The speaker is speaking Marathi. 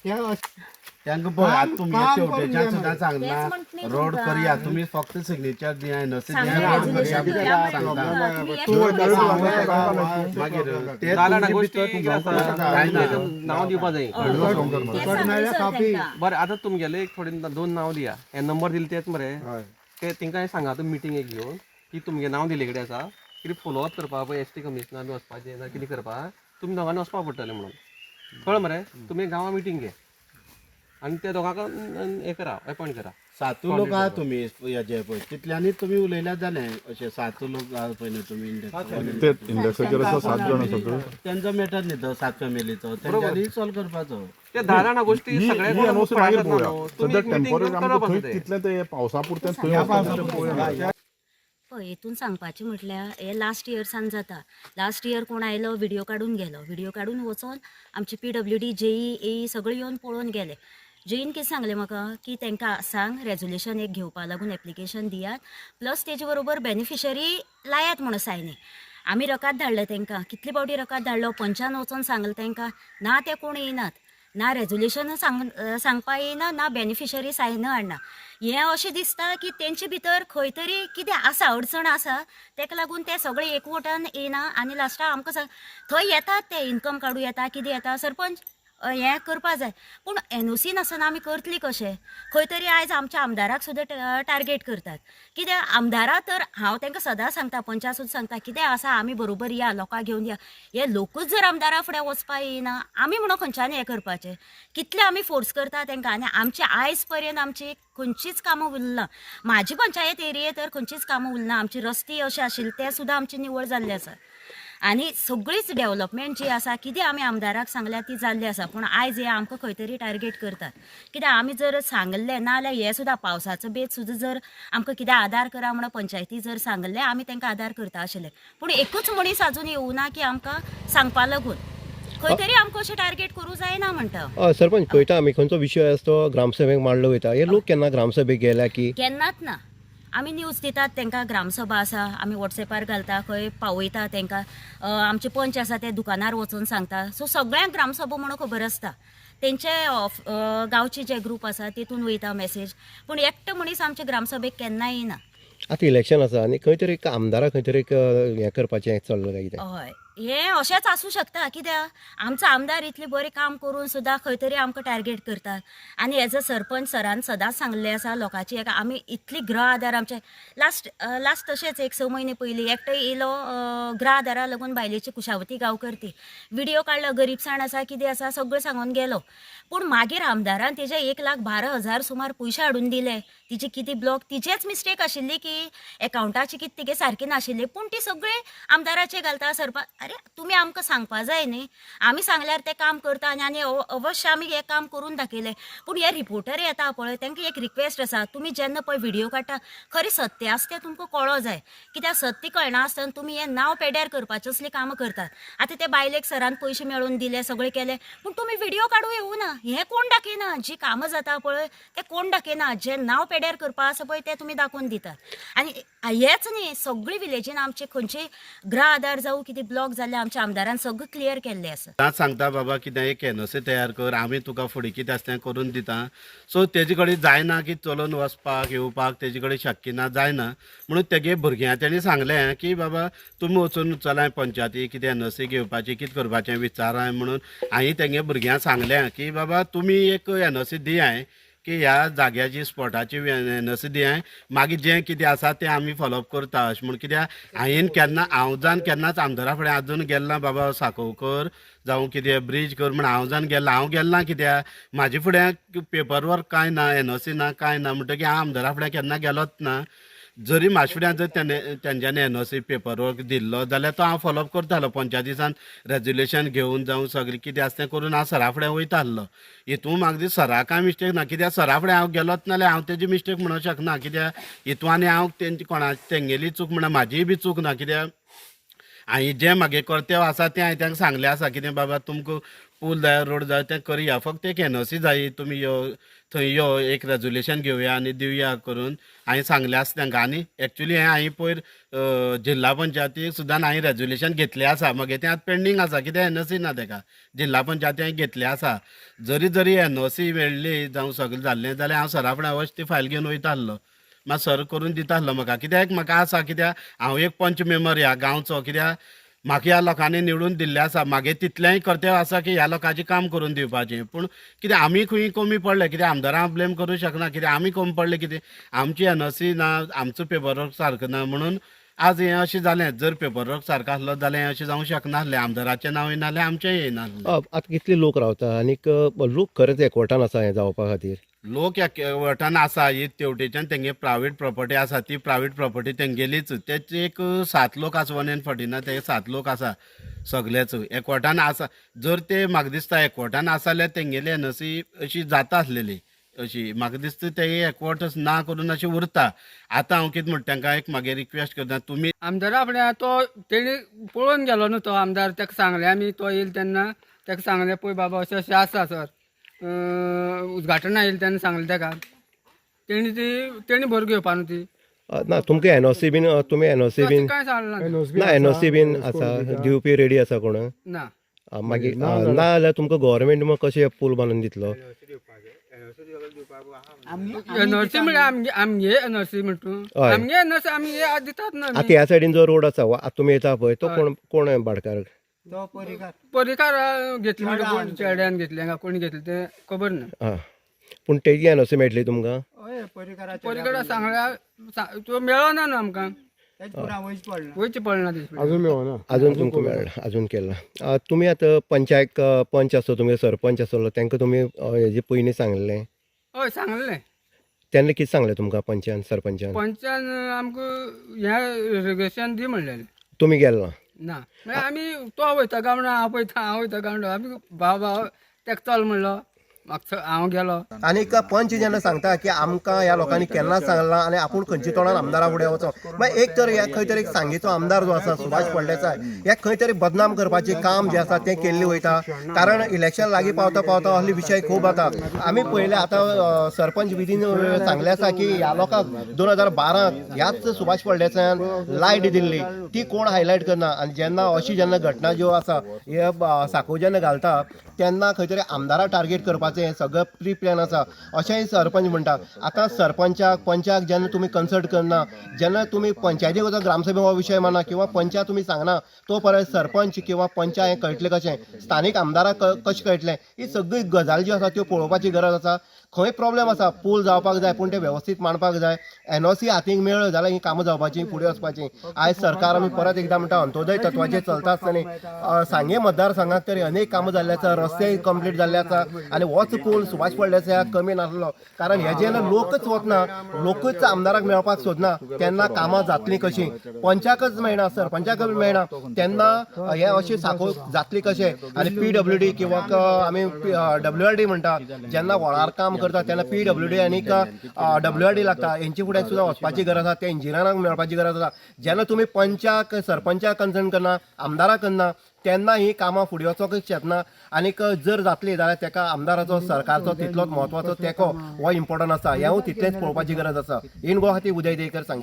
त्यांना पळय आता तुम्ही शेवटेच्यान सुद्दां सांगना रोड करूया तुम्ही फक्त सिग्नेचर दिया नसे मागीर ते नाव दिवपा जाय बरें आतां तुमगेले एक थोडे 2 नाव दिया हे नंबर दिले तेच मरे ते तेंकां सांगा तुम्ही मिटींग एक घेवन की तुमगे नाव दिले कडेन आसा कितें फॉलोअप करपा पळय एसटी कमिशनर बी वचपाचें ना कितें करपा तुमी दोगांनी वचपा पडटलें म्हणून कळ्ळें मरे तुमी गांवां मिटींग घे आनी त्या दोगांक हें करा अपॉयंट करा 7 लोक आहात तुम्ही हेजे पळय तितल्यांनी तुम्ही उलयल्यार जालें अशें 7 लोक आहात पळय न्ही तुमी इंडेक्साचेर आसा 7 जाण सगळे त्यांचा मॅटर न्ही तो 7 फॅमिलीचो त्यांच्यानी सॉल्व करपाचो ते धा जाणां गोश्टी सगळे ही एनओसी मागीर पळोवया तुमी सद्या टेम्पररी आमकां थंय तितलें ते पावसा पुरतें थंय पळय हेतून सांगपाचें म्हटल्यार हे लास्ट इयर्सान जाता लास्ट इयर कोण आयलो व्हिडिओ काडून गेलो व्हिडिओ काडून वचोन आमचे PWD JE AE सगळे येवन पळोवन गेले जेईन कितें सांगलें म्हाका की तांकां सांग रेजोल्युशन एक घेवपा लागून एप्लिकेशन दियात प्लस तेजे बरोबर बेनिफिशरी लायात म्हणून सायनी आमी रकाद धाडले तांकां कितले फावटी रकाद धाडलो पंचान वचोन सांगलें तांकां ना ते कोण येनात ना रेजोल्युशन सांगपा येना ना बेनिफिशरी सायन हाडना हें अशें दिसता की तेंचे भितर खंय तरी कितें आसा अडचण आसा तेका लागून ते सगळे एकवटान येना आनी लास्टाक आमकां सांग थंय येतात ते इन्कम काडूं येता कितें येता सरपंच हें करपा जाय पूण NOC नासतना आमी करतली कशें खंय तरी आयज आमच्या आमदाराक सुद्दां टार्गेट करतात कित्याक आमदारा तर हांव तांकां सदां सांगता पंचा सुद्दां सांगता कितें आसा आमी बरोबर या लोकांक घेवन या हे लोकूच जर आमदारा फुडें वचपा येना आमी म्हणून खंयच्यानी हें करपाचें कितले आमी फोर्स करता तांकां आनी आमचे आयज पर्यंत आमची खंयचीच कामां उरना म्हाजी पंचायत एरिये तर खंयचीच कामां उरना आमचे रस्ते अशे आशिल्ले ते सुद्दां आमचे निवळ जाल्ले आसा आनी सगळीच डेव्हलपमेंट जी आसा कितें आमी आमदाराक सांगल्या ती जाल्ली आसा पूण आयज हे आमकां खंय तरी टार्गेट करतात कित्याक आमी जर सांगलें ना जाल्यार हे सुद्दां पावसाचो बेज सुद्दां जर आमकां कितें आदार करा म्हणून पंचायती जर सांगलें आमी तांकां आदार करता आशिल्ले पूण एकूच मनीस आजून येवना की आमकां सांगपा लागून खंय तरी आमकां अशें टार्गेट करूं जायना म्हणटा सरपंच पळयता आमी खंयचो विशय आसा तो ग्रामसभेक मांडलो वयता हे लोक केन्ना ग्रामसभेक गेल्या की केन्नाच ना आमी न्यूज दितात तांकां ग्रामसभा आसा आमी वॉट्सॅपार घालता खंय पावयता तांकां आमचे पंच आसा ते दुकानार वचून सांगता सो सगळ्यांक ग्रामसभा म्हणून खबर आसता तेंचे गांवचे जे ग्रूप आसा तितून वयता मॅसेज पूण एकटो मनीस आमच्या ग्रामसभेक केन्नाय येना आतां इलेक्शन आसा आनी खंय तरी आमदाराक खंय तरी हें करपाचें चल्लां काय कितें हय हें अशेंच आसूं शकता कित्याक आमचो आमदार इतलें बरें काम करून सुद्दां खंय तरी आमकां टार्गेट करतात आनी एज अ सरपंच सरान सदांच सांगलें आसा लोकांची आमी इतली गृह आदार आमचे लास्ट तशेंच एक 6 म्हयने पयलीं एकटो येयलो गृह आदारा लागून बायलेची कुशावती गांवकर ती व्हिडिओ काडलो गरीबसाण आसा कितें आसा सगळें सांगून गेलो पूण मागीर आमदारान तेजे 1,12,000 सुमार पयशे हाडून दिले तिची कितें ब्लॉक तिचेच मिस्टेक आशिल्ली की एकावंटाची कितें तिगे सारकी नाशिल्ली पूण ती सगळे आमदाराचे घालता सरपंच अरे तुमी आमकां सांगपा जाय न्ही आमी सांगल्यार तें काम करता आनी अवश्य आमी हें काम करून दाखयलें पूण हे रिपोर्टर येता पळय तांकां एक रिक्वेस्ट आसा तुमी जेन्ना पळय व्हिडिओ काडटा खरें सत्य आसा तें तुमकां कळो जाय कित्याक सत्य कळना आसतना तुमी हें नांव पेड्यार करपाचें असलीं कामां करतात आतां ते बायलेक सरान पयशे मेळोवन दिले सगळें केलें पूण तुमी व्हिडिओ काडूं येवना हें कोण दाखयना जी कामां जाता पळय तें कोण दाखयना जें नांव पेड्यार करपा आसा पळय तें तुमी दाखोवन दितात आनी हेच न्ही सगळी विलेजीन आमचे खंयचे गृह आदार जावं कितें ब्लॉक जाल्ले आमच्या आमदारान सगळें क्लियर केल्लें आसा सांगता बाबा कितें एक NOC तयार कर आमी तुका फुडें कितें आसा तें करून दिता सो तेजे कडेन जायना की चलून वचपाक येवपाक तेजे कडेन शक्य ना जायना म्हणून तेगे भुरग्यां तेणी सांगलें की बाबा तुमी वचून चलाय पंचायती कितें NOC घेवपाची कितें करपाचें विचाराय म्हणून हांवें तेंगे भुरग्यांक सांगलें की बाबा तुमी एक NOC दियाय की ह्या जाग्याची स्पॉटाची NOC दियाय मागीर जें कितें आसा तें आमी फॉलोअप करता अशें म्हण कित्याक हांव जावन केन्नाच आमदारा फुडें आजून गेल्ला बाबा साकोव कर जावं कितें ब्रीज कर म्हण हांव गेल्ला कित्याक म्हाजे फुडें पेपर वर्क कांय ना NOC ना कांय ना म्हणटकीर हांव आमदारा फुडें केन्ना गेलोच ना जरी म्हाजे फुड्यान जर तेंच्यांनी NOC पेपर वर्क दिल्लो जाल्यार तो हांव फॉलोअप करतालो पंचायतीसान रेजोल्युशन घेवन जावं सगळें कितें आसा तें करून हांव सरा फुडें वयतालो हितून म्हाका दिसता सरा कांय मिस्टेक ना कित्याक सरा फुडें हांव गेलोच नाल्यार हांव तेजी मिस्टेक म्हणूंक शकना कित्याक हितून आनी हांव तेंची तेंगेली चूक म्हणल्यार म्हाजीय बी चूक ना कित्याक हांवें जें म्हागे कर्तव्य आसा तें हांवें तांकां सांगलें आसा कितें बाबा तुमकां पूल जाय रोड जाय तें करया फक्त एक एनओसी जाय तुमी यो थंय यो एक रेजोल्युशन घेवया आनी दिवया करून हांवें सांगलें आसा तांकां आनी एक्चुली हें हांवें पयर जिल्ला पंचायतीक सुद्दां हांवें रेजोल्युशन घेतलें आसा मागीर तें आतां पेंडींग आसा कित्याक एनओसी ना ताका जिल्ला पंचायती हांवें घेतलें आसा जरी एनओसी मेळ्ळी जावं सगळें जाल्लें जाल्यार हांव सरा फुडें अवश्य ती फायल घेवन वयता आसलो मात सर करून दिता आसलो म्हाका कित्याक म्हाका आसा कित्याक हांव एक पंच मेंबर ह्या गांवचो कित्याक म्हाका ह्या लोकांनी निवडून दिल्लें आसा मागे तितलेंय कर्तव्य आसा की ह्या लोकांचें काम करून दिवपाचें पूण कित्याक आमी खंय कमी पडले कित्याक आमदारांक ब्लेम करूंक शकना कित्याक आमी कमी पडले कितें आमची एनओसी ना आमचो पेपर वर्क सारको ना म्हणून आज हें अशें जालें जर पेपर वर्क सारको आसलो जाल्यार हें अशें जावंक शकनासलें आमदाराचें नांव येनासलें आमचेंय येनासलें आतां कितले लोक रावता आनीक लोक खरेंच एकवटान आसा हें जावपा खातीर लोक एकवटान आसा ही तेवटेच्यान तेंगे प्रायवेट प्रॉपर्टी आसा ती प्रायवेट प्रॉपर्टी तेंगेलीच तेचे एक 7 लोक आसा 140 ते 7 लोक आसा सगळेच एकवटान आसा जर ते म्हाका दिसता एकवटान आसा जाल्यार तेंगेली एनओसी अशी जाता आसलेली अशी म्हाका दिसता ते एकवट ना करून अशें उरता आतां हांव कितें म्हणटा तांकां एक मागे रिक्वेस्ट करता तुमी आमदारा फुडें तो तेणी पळोवन गेलो न्हू तो आमदार ताका सांगलें आमी तो येयलो तेन्ना ताका सांगलें पळय बाबा अशें अशें आसा सर उद्घाटना येयलें तेन्ना सांगलें ताका तेणी भर घेवपा न्हू ती ना तुमकां एनओसी बीन तुमी एनओसी बीन काय सांगलें ना एनओसी बीन आसा दिवपी रेडी आसा कोण ना मागीर ना जाल्यार तुमकां गव्हर्मेंट मग कशें पूल बांदून दितलो एनर्सी म्हणजे आमगे एनर्सी म्हणटू आमगे एनर्सी आमी हे दितात ना आतां ह्या सायडीन जो रोड आसा आतां तुमी येता पळय तो कोण भाटकार परिकार घेतले म्हणजे कोण चेड्यान घेतले काय कोणी घेतले ते खबर ना हां पूण तेजी एनओसी मेळटली तुमकां परिकार सांगल्या तो मेळना न्हू आमकां वयचें पडना अजून तुमकां मेळना अजून केला तुमी आतां पंच आसतो तुमगे सरपंच आसलो तांकां तुमी हेजे पयलीं सांगलें हय सांगलें तेन्ना कितें सांगलें तुमकां पंचान सरपंचान पंचान आमकां हें रेगुलेशन दी म्हणलेलें तुमी गेल ना मागीर आमी तो वयता गावडो हांव पळयता हांव वयता गावडो आमी भाव ताका चल म्हणलो म्हाका हांव गेलो आनीक पंच जेन्ना सांगता की आमकां ह्या लोकांनी केन्नाच सांगला आनी आपूण खंयच्या तोंडान आमदारा फुडें वचो मागीर एक तर ह्या खंय तरी सांगेचो आमदार जो आसा सुभाष फळदेसाय ह्या खंय तरी बदनाम करपाचें काम जें आसा तें केल्लें वयता कारण इलेक्शन लागीं पावता पावता असले विशय खूब जाता आमी पळयले आतां सरपंच विधीन सांगलें आसा की ह्या लोकांक 2012 ह्याच सुभाष फळदेसायान लायट दिल्ली ती कोण हायलायट करना आनी जेन्ना घटना ज्यो आसा हे साखो जेन्ना घालता तेन्ना खंय तरी आमदारा टार्गेट करपाचें हें सगळं प्री प्लॅन आसा अशेंय सरपंच म्हणटा आतां सरपंचाक पंचाक जेन्ना तुमी कन्सल्ट करना जेन्ना तुमी पंचायतीक वचून ग्रामसभेक हो विशय माना किंवा पंचाक तुमी सांगना तो परत सरपंच किंवा पंचा हें कळटलें कशें स्थानीक आमदाराक कशें कळटलें ही सगळी गजाली ज्यो आसा त्यो पळोवपाची गरज आसा खंय प्रॉब्लेम आसा पूल जावपाक जाय पूण ते वेवस्थीत मांडपाक जाय एनओसी हातीक मेळ्ळो जाल्यार ही कामां जावपाची फुडें वचपाची आयज सरकार आमी परत एकदां म्हणटा अंत्योदय तत्वाचेर चलता आसतना सांगे मतदारसंघात तरी अनेक कामां जाल्ले आसा रस्ते कंप्लीट जाल्ले आसा आनी होच पूल सुभाष फळदेसायाक कमी नासलो कारण हे जेन्ना लोकच वतना लोकच आमदाराक मेळपाक सोदना तेन्ना कामां जातलीं कशीं पंचाकच मेळना सरपंचाकच मेळना तेन्ना हे अशें साखो जातली कशें आनी PWD किंवा आमी WRD म्हणटा जेन्ना व्हळार काम करता तेन्ना PWD आनी WRD लागता हेंचे फुडें सुद्दां वचपाची गरज आसा त्या इंजिनियरांक मेळपाची गरज आसा जेन्ना तुमी पंचाक सरपंचाक कन्सर्न करना आमदाराक करना तेन्ना ही कामां फुडें वचोंकच शकना आनीक जर जातली जाल्यार तेका आमदाराचो सरकारचो तितलोच म्हत्वाचो तेंको हो इम्पॉर्टंट आसा हेंवूय तितलेंच पळोवपाची गरज आसा इन गोवा खातीर उदय देयकर सांगे